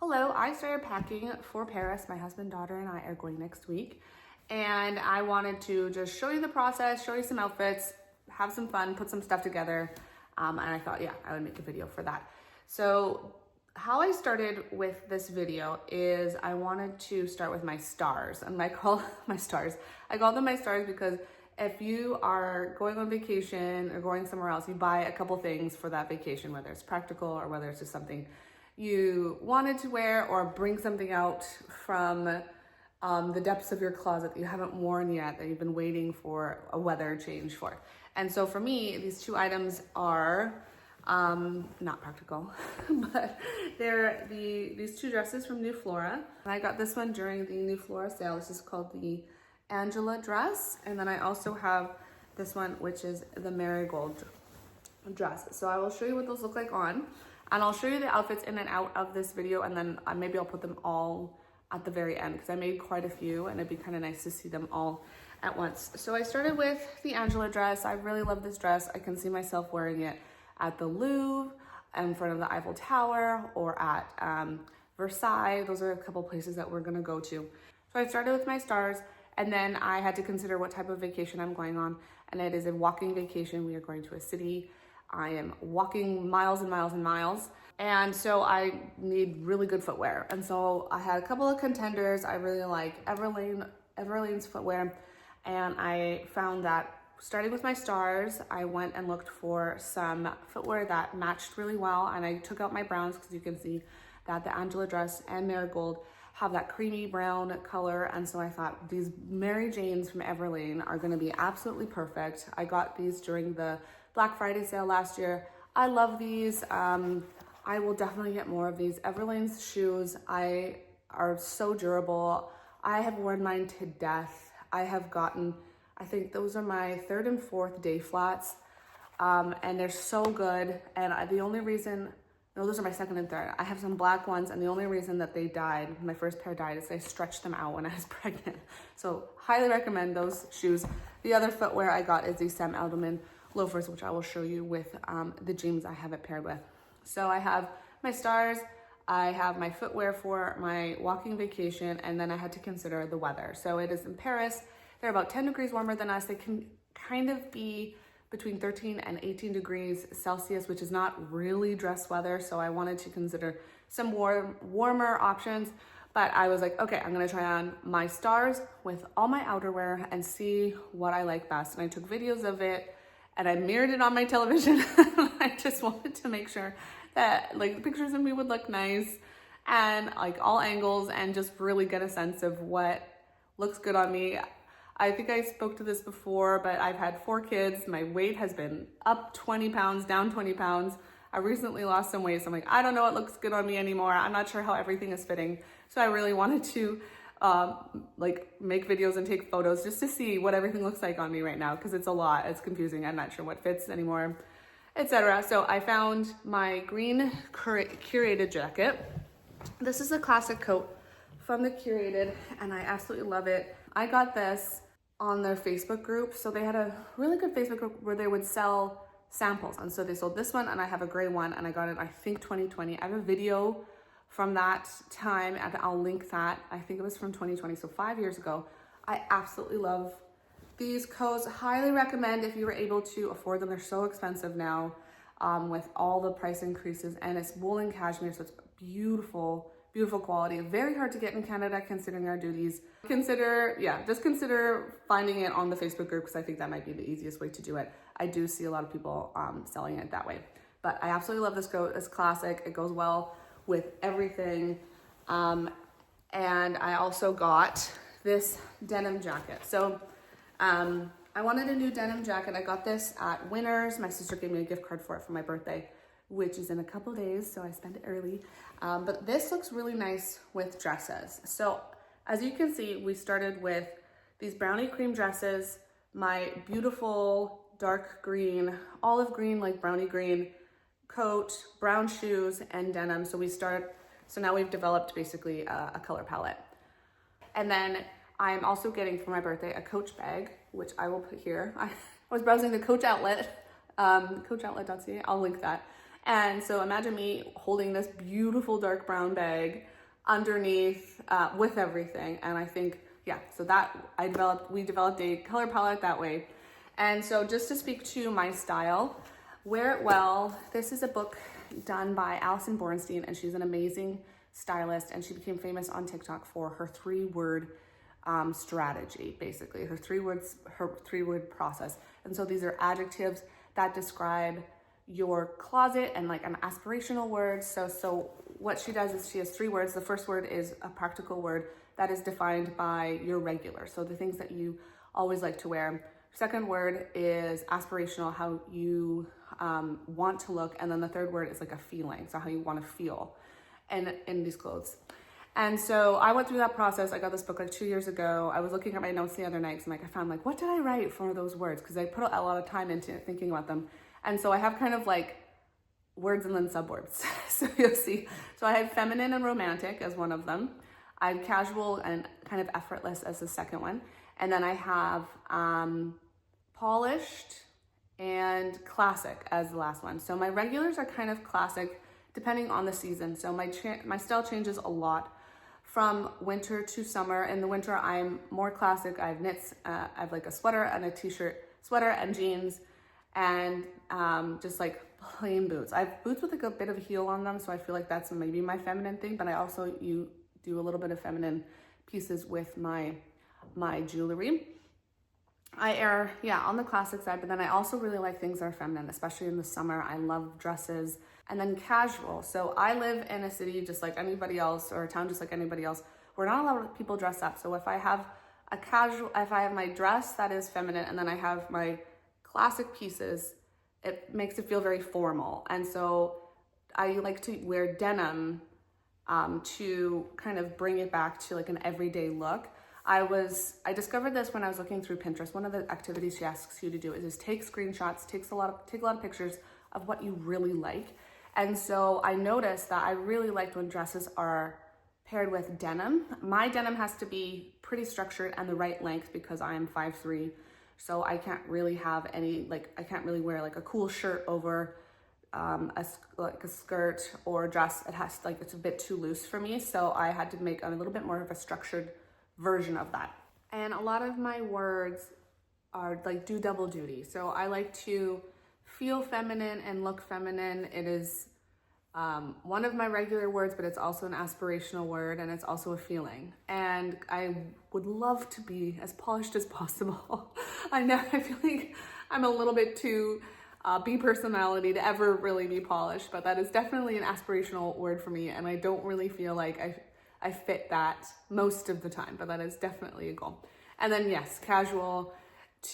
Hello, I started packing for Paris. My husband, daughter, and I are going next week. And I wanted to just show you the process, show you some outfits, have some fun, put some stuff together. And I thought, yeah, I would make a video for that. So how I started with this video is I wanted to start with my stars. And I call my stars. I call them my stars because if you are going on vacation or going somewhere else, you buy a couple things for that vacation, whether it's practical or whether it's just something you wanted to wear or bring something out from the depths of your closet that you haven't worn yet, that you've been waiting for a weather change for. And so for me, these two items are not practical, but they're these two dresses from New Flora. And I got this one during the New Flora sale. This is called the Angela dress. And then I also have this one, which is the Marigold dress. So I will show you what those look like on. And I'll show you the outfits in and out of this video, and then maybe I'll put them all at the very end because I made quite a few and it'd be kind of nice to see them all at once. So I started with the Angela dress. I really love this dress. I can see myself wearing it at the Louvre, in front of the Eiffel Tower, or at Versailles. Those are a couple places that we're gonna go to. So I started with my stars, and then I had to consider what type of vacation I'm going on, and it is a walking vacation. We are going to a city. I am walking miles and miles and miles. And so I need really good footwear. And so I had a couple of contenders. I really like Everlane's footwear. And I found that starting with my stars, I went and looked for some footwear that matched really well. And I took out my browns because you can see that the Angela dress and Marigold have that creamy brown color. And so I thought these Mary Janes from Everlane are gonna be absolutely perfect. I got these during the Black Friday sale last year. I love these. I will definitely get more of these. Everlane's shoes are so durable. I have worn mine to death. I have gotten, I think those are my 3rd and 4th day flats. And they're so good. And the only reason, no, those are my 2nd and 3rd. I have some black ones, and the only reason that they died, my first pair died, is I stretched them out when I was pregnant. So highly recommend those shoes. The other footwear I got is the Sam Edelman loafers, which I will show you with the jeans I have it paired with. So I have my stars, I have my footwear for my walking vacation, and then I had to consider the weather. So it is in Paris. They're about 10 degrees warmer than us. They can kind of be between 13 and 18 degrees Celsius, which is not really dress weather. So I wanted to consider some warmer options, but I was like, okay, I'm gonna try on my stars with all my outerwear and see what I like best. And I took videos of it, and I mirrored it on my television. I just wanted to make sure that like the pictures of me would look nice and like all angles, and just really get a sense of what looks good on me. I think I spoke to this before, but I've had 4 kids. My weight has been up 20 pounds, down 20 pounds. I recently lost some weight, so I'm like, I don't know what looks good on me anymore. I'm not sure how everything is fitting. So I really wanted to like make videos and take photos just to see what everything looks like on me right now, because it's a lot. It's confusing. I'm not sure what fits anymore, etc. So I found my green curated jacket. This is a classic coat from the Curated, and I absolutely love it. I got this on their Facebook group. So they had a really good Facebook group where they would sell samples, and so they sold this one, and I have a gray one, and I got it, I think 2020. I have a video from that time, and I'll link that. I think it was from 2020, so 5 years ago. I absolutely love these coats. Highly recommend if you were able to afford them. They're so expensive now with all the price increases, and it's wool and cashmere, so it's beautiful, beautiful quality. Very hard to get in Canada considering our duties. Just consider finding it on the Facebook group, because I think that might be the easiest way to do it. I do see a lot of people selling it that way. But I absolutely love this coat. It's classic. It goes well with everything. And I also got this denim jacket. So I wanted a new denim jacket. I got this at Winners. My sister gave me a gift card for it for my birthday, which is in a couple days, so I spent it early. But this looks really nice with dresses. So as you can see, we started with these brownie cream dresses, my beautiful dark green, olive green, like brownie green coat, brown shoes, and denim. So now we've developed basically a color palette. And then I'm also getting for my birthday a Coach bag, which I will put here. I was browsing the Coach outlet, coachoutlet.ca. I'll link that. And so imagine me holding this beautiful dark brown bag underneath with everything. And I think, yeah, so that we developed a color palette that way. And so just to speak to my style, Wear It Well, this is a book done by Alison Bornstein, and she's an amazing stylist, and she became famous on TikTok for her 3-word strategy, basically, her 3-word process. And so these are adjectives that describe your closet and like an aspirational word. So what she does is she has 3 words. The first word is a practical word that is defined by your regular, so the things that you always like to wear. Second word is aspirational, how you want to look. And then the third word is like a feeling, so how you want to feel in these clothes. And so I went through that process. I got this book like 2 years ago. I was looking at my notes the other night, and I found like, what did I write for those words? Because I put a lot of time into thinking about them. And so I have kind of like words and then subwords. So you'll see. So I have feminine and romantic as one of them. I have casual and kind of effortless as the second one. And then I have polished and classic as the last one. So my regulars are kind of classic depending on the season. So my style changes a lot from winter to summer. In the winter, I'm more classic. I have knits, I have like a sweater and a t-shirt, sweater and jeans, and just like plain boots. I have boots with like a bit of a heel on them, so I feel like that's maybe my feminine thing, but I also do a little bit of feminine pieces with my jewelry. I err, on the classic side, but then I also really like things that are feminine, especially in the summer. I love dresses. And then casual. So I live in a city just like anybody else, or a town just like anybody else. We're not a lot of people dress up. So if I have if I have my dress that is feminine, and then I have my classic pieces, it makes it feel very formal. And so I like to wear denim to kind of bring it back to like an everyday look. I discovered this when I was looking through Pinterest. One of the activities she asks you to do is take screenshots, take a lot of pictures of what you really like. And so I noticed that I really liked when dresses are paired with denim. My denim has to be pretty structured and the right length because I am 5'3". So I can't really have I can't really wear like a cool shirt over a skirt or a dress. It's a bit too loose for me. So I had to make a little bit more of a structured version of that. And a lot of my words are like do double duty. So I like to feel feminine and look feminine. It is one of my regular words, but it's also an aspirational word, and it's also a feeling. And I would love to be as polished as possible. I feel like I'm a little bit too B personality to ever really be polished, but that is definitely an aspirational word for me, and I don't really feel like I fit that most of the time, but that is definitely a goal. And then yes, casual.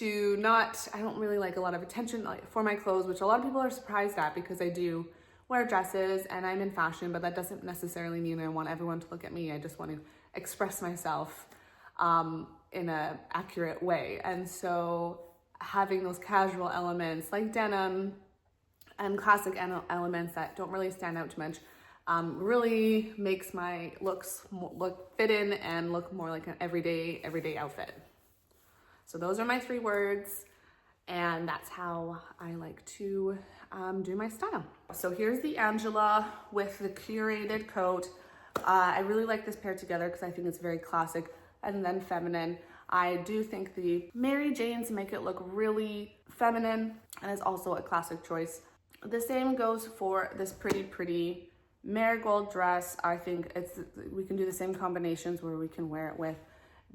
I don't really like a lot of attention for my clothes, which a lot of people are surprised at because I do wear dresses and I'm in fashion, but that doesn't necessarily mean I want everyone to look at me. I just want to express myself in an accurate way. And so having those casual elements like denim and classic elements that don't really stand out too much really makes my looks look fit in and look more like an everyday outfit. So those are my 3 words, and that's how I like to do my style. So here's the Angela with the curated coat. I really like this pair together because I think it's very classic and then feminine. I do think the Mary Janes make it look really feminine, and is also a classic choice. The same goes for this pretty marigold dress. I think we can do the same combinations where we can wear it with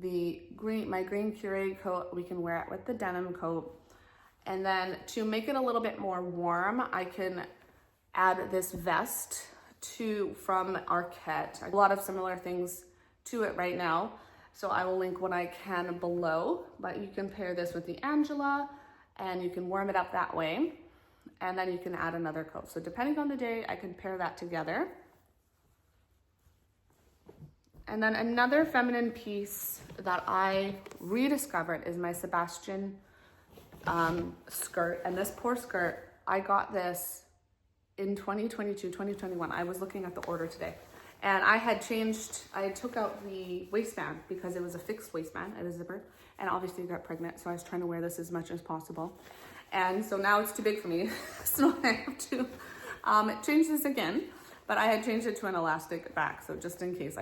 my green curated coat. We can wear it with the denim coat. And then to make it a little bit more warm, I can add this vest from Arquette. A lot of similar things to it right now, so I will link what I can below, but you can pair this with the Angela and you can warm it up that way, and then you can add another coat. So depending on the day, I can pair that together. And then another feminine piece that I rediscovered is my Sebastian skirt. And this poor skirt, I got this in 2022, 2021. I was looking at the order today, and I took out the waistband because it was a fixed waistband at a zipper, and obviously I got pregnant, so I was trying to wear this as much as possible. And so now it's too big for me, so I have to change this again. but I had changed it to an elastic back. So just in case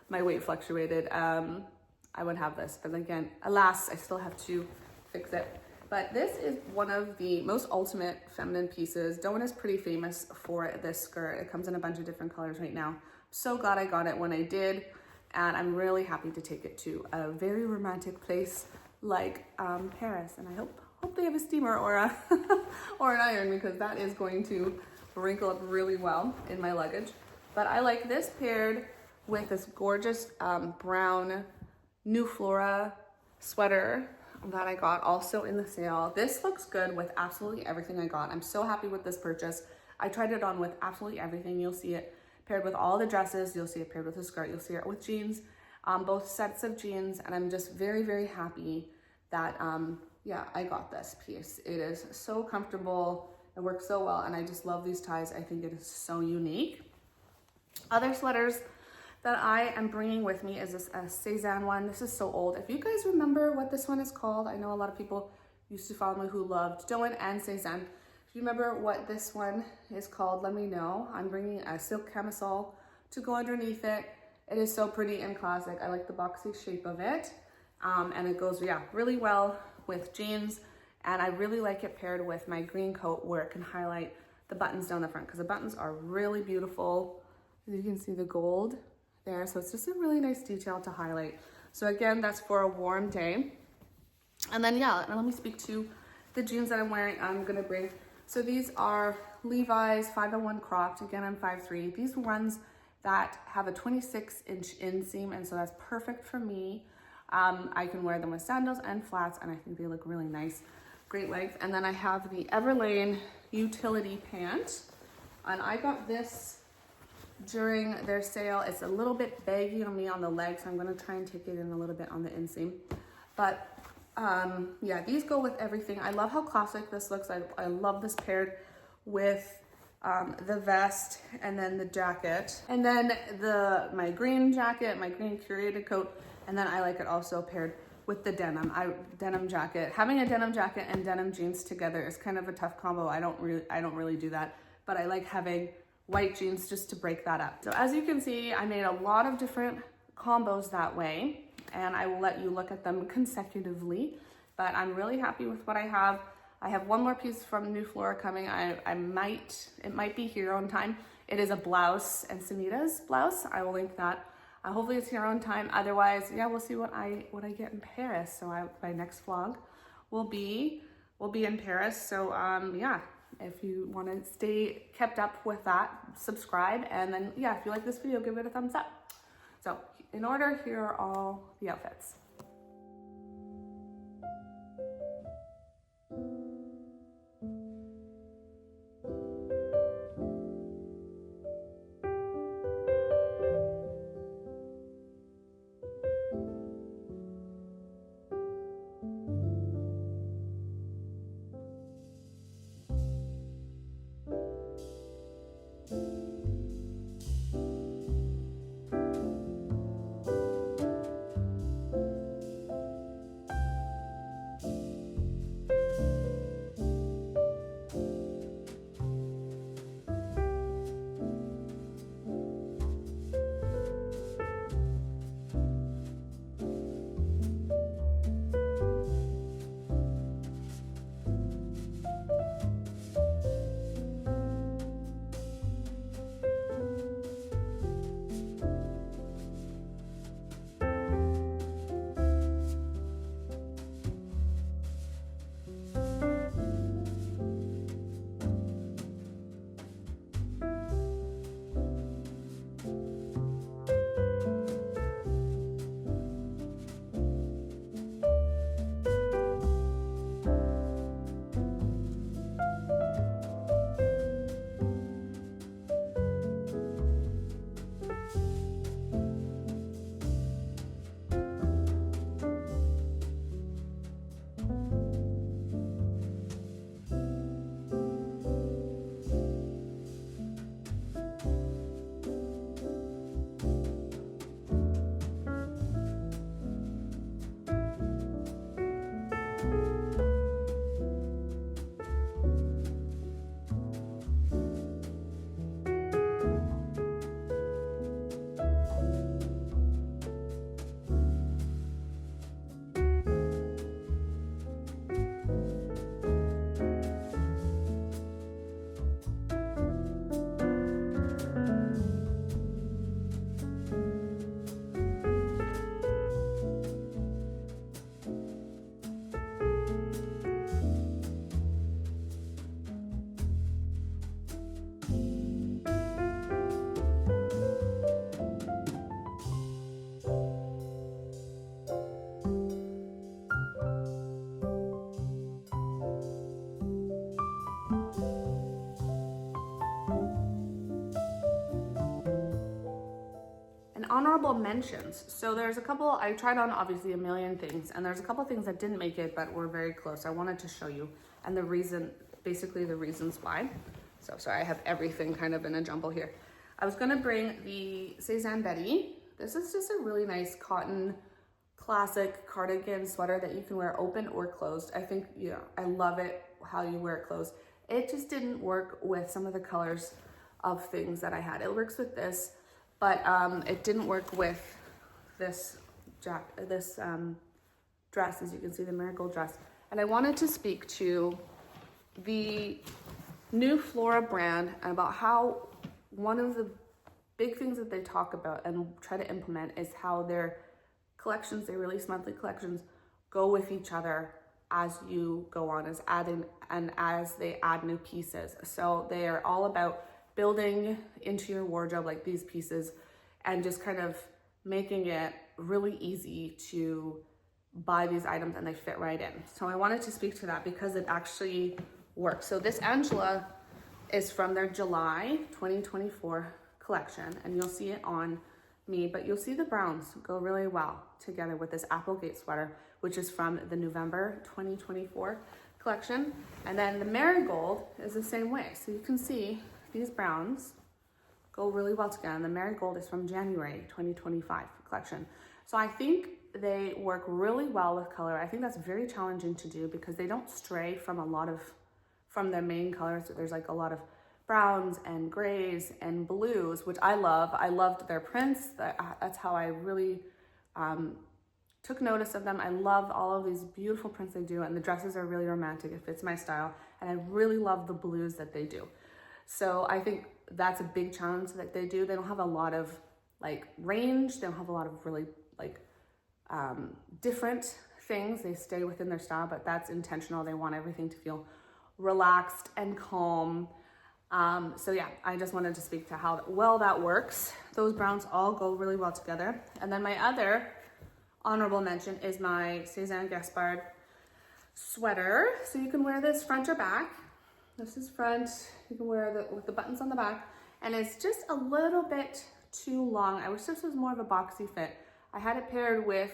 my weight fluctuated, I would have this. But again, alas, I still have to fix it. But this is one of the most ultimate feminine pieces. Doan is pretty famous for this skirt. It comes in a bunch of different colors right now. I'm so glad I got it when I did. And I'm really happy to take it to a very romantic place like Paris. And I hope they have a steamer or a or an iron, because that is going to wrinkle up really well in my luggage. But I like this paired with this gorgeous brown New Flora sweater that I got also in the sale. This looks good with absolutely everything I got. I'm so happy with this purchase. I tried it on with absolutely everything. You'll see it paired with all the dresses. You'll see it paired with a skirt. You'll see it with jeans, both sets of jeans. And I'm just very, very happy that, yeah, I got this piece. It is so comfortable. It works so well. And I just love these ties. I think it is so unique. Other sweaters that I am bringing with me is this Cezanne one. This is so old. If you guys remember what this one is called, I know a lot of people used to follow me who loved Doan and Cezanne. If you remember what this one is called, let me know. I'm bringing a silk camisole to go underneath it. It is so pretty and classic. I like the boxy shape of it. And it goes, yeah, really well with jeans. And I really like it paired with my green coat where it can highlight the buttons down the front, because the buttons are really beautiful. As you can see the gold there. So it's just a really nice detail to highlight. So again, that's for a warm day. And then, yeah, let me speak to the jeans that I'm wearing. I'm gonna bring, so these are Levi's 501 cropped. Again, I'm 5'3". These ones that have a 26-inch inseam, and so that's perfect for me. I can wear them with sandals and flats, and I think they look really nice. Great length. And then I have the Everlane utility pant, and I got this during their sale. It's a little bit baggy on me on the leg, so I'm going to try and take it in a little bit on the inseam. But yeah, these go with everything. I love how classic this looks. I love this paired with the vest and then the jacket, and then my green jacket, my green curated coat, and then I like it also paired with the denim jacket. Having a denim jacket and denim jeans together is kind of a tough combo. I don't really do that, but I like having white jeans just to break that up. So as you can see, I made a lot of different combos that way, and I will let you look at them consecutively, but I'm really happy with what I have. I have one more piece from New Flora coming. It might be here on time. It is a blouse, and Sunita's blouse. I will link that. Hopefully it's here on time. Otherwise, yeah, we'll see what I get in Paris. So my next vlog will be in Paris. So yeah. If you want to stay kept up with that, subscribe. And then, yeah, if you like this video, give it a thumbs up. So in order, here are all the outfits. honorable mentions. So there's a couple, I tried on obviously a million things, and there's a couple things that didn't make it, but were very close. I wanted to show you, and the reason, basically the reasons why. So sorry, I have everything kind of in a jumble here. I was gonna bring the Cezanne Betty. This is just a really nice cotton classic cardigan sweater that you can wear open or closed. I think, you know, I love it how you wear it closed. It just didn't work with some of the colors of things that I had. It works with this, but it didn't work with this dress, as you can see, the marigold dress. And I wanted to speak to the new Flora brand and about how one of the big things that they talk about and try to implement is how their collections, they release monthly collections, go with each other as you go on, as adding and as they add new pieces. So they are all about building into your wardrobe like these pieces and just kind of making it really easy to buy these items and they fit right in. So I wanted to speak to that because it actually works. So this Angela is from their July 2024 collection, and you'll see it on me, but you'll see the browns go really well together with this Applegate sweater, which is from the November 2024 collection. And then the marigold is the same way. So you can see these browns go really well together. And the marigold is from January 2025 collection. So I think they work really well with color. I think that's very challenging to do because they don't stray from from their main colors. There's like a lot of browns and grays and blues, which I love. I loved their prints. That's how I really took notice of them. I love all of these beautiful prints they do, and the dresses are really romantic. It fits my style, and I really love the blues that they do. So I think that's a big challenge that they do. They don't have a lot of like range. They don't have a lot of really like different things. They stay within their style, but that's intentional. They want everything to feel relaxed and calm. So yeah, I just wanted to speak to how well that works. Those browns all go really well together. And then my other honorable mention is my Cezanne Gaspard sweater. So you can wear this front or back. This is front. You can wear it with the buttons on the back. And it's just a little bit too long. I wish this was more of a boxy fit. I had it paired with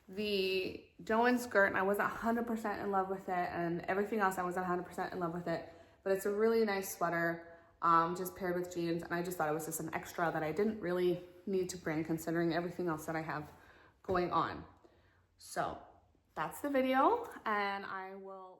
the Joan skirt, and I wasn't 100% in love with it, and everything else I wasn't 100% in love with it. But it's a really nice sweater, just paired with jeans, and I just thought it was just an extra that I didn't really need to bring considering everything else that I have going on. So that's the video, and I will